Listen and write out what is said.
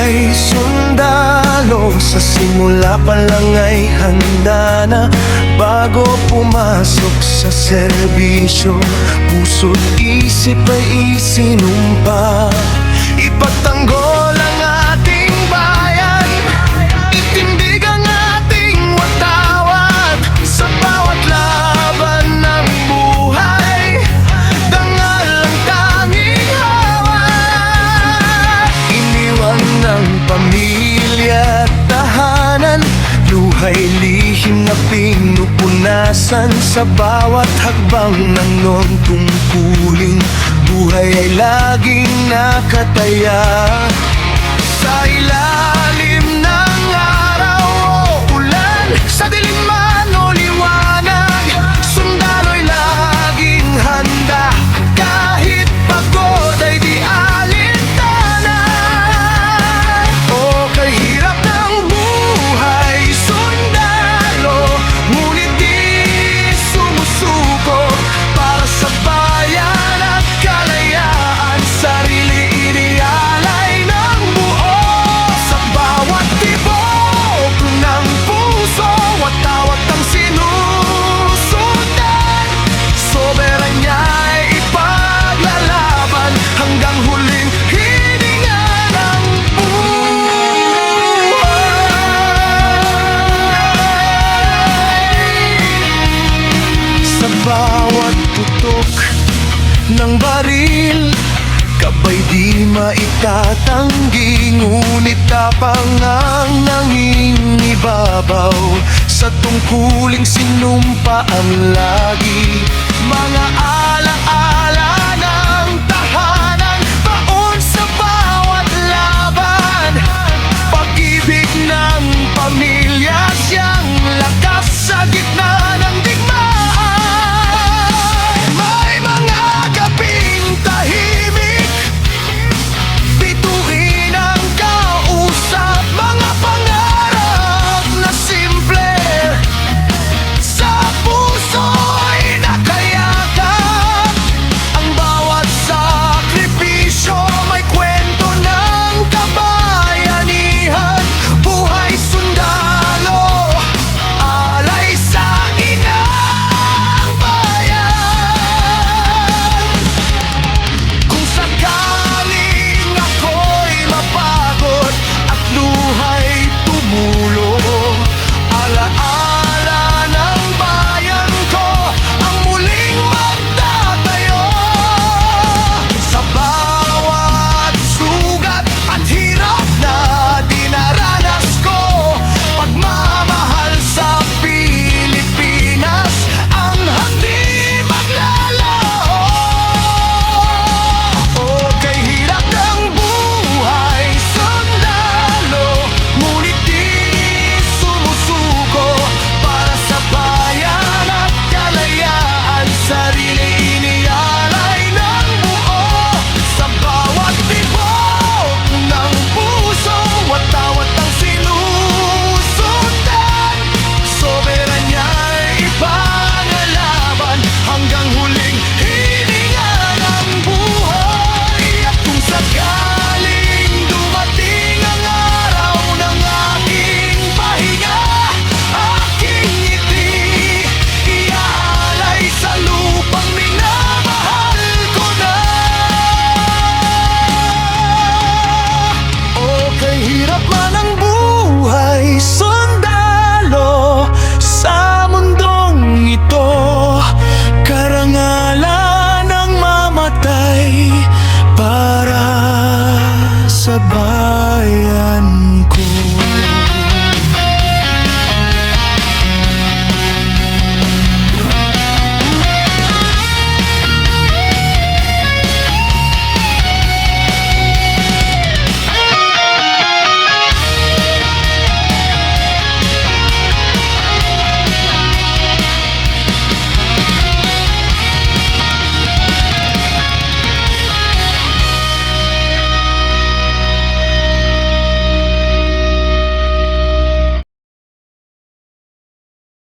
buhay sundalo, sa simula pa lang ay handa na. Bago pumasok sa serbisyo, puso't isip ay isinumpa. Ipagtanggol ang ating bayan, itindig ang ating watawat. Sa bawat laban ng buhay, dangal ang tanging hawak. Iniwan ng pamilya at tahanan, luhay lihim na pinupunasan. Sa bawat hakbang ng noon tungkuling buhay ay laging nakataya. Sa ilalim ng araw o ulan, sa dilim man o liwanag, sundalo'y laging handa. Kahit pagod ay di alintanan. O kay hirap ng buhay sundalo, ngunit di sumusuko. Para sa bayan at kalayaan, sarili inialay ng buo. Sa bawat tibok ng puso, watawat ang sinusundan. Soberanya ay ipaglalaban hanggang huling hininga ng buhay. Sa bawat putok ng baril, kabay di maitatanggi, ngunit tapang ang nangingibabaw. Sa tungkuling sinumpa ang lagi, mga alaala ng tahanan, baon sa bawat laban. Pag-ibig ng pamilya, siyang lakas sa gitna ng digmaan. May mga gabing tahimik, bituin ang kausap, mga pangarap na simple. Sa puso'y nakayakap, ang bawat sakripisyo may kwento ng kabayanihan. Buhay sundalo, alay sa inang bayan. Kung sakaling ako'y mapagod at luhay tumulo, alaala ng bayan ko ang muling magtatayo. Sa bawat sugat at hirap na dinaranas ko, pagmamahal sa Pilipinas ang hindi maglalaho. O kay hirap ng buhay sundalo, ngunit di sumusuko. Para sa bayan at kalayaan, sarili inialay ng buo. Sa bawat tibok ng puso, watawat ang sinusundan. Soberanya ay ipangalaban hanggang huling hininga ng buhay. At kung sakaling dumating ang araw ng aking pahinga, aking ngiti iaalay sa lupang minamahal ko na. O kay hirap man ang buhay sundalo, sa mundong ito, karangalan ang mamatay para sa bayan.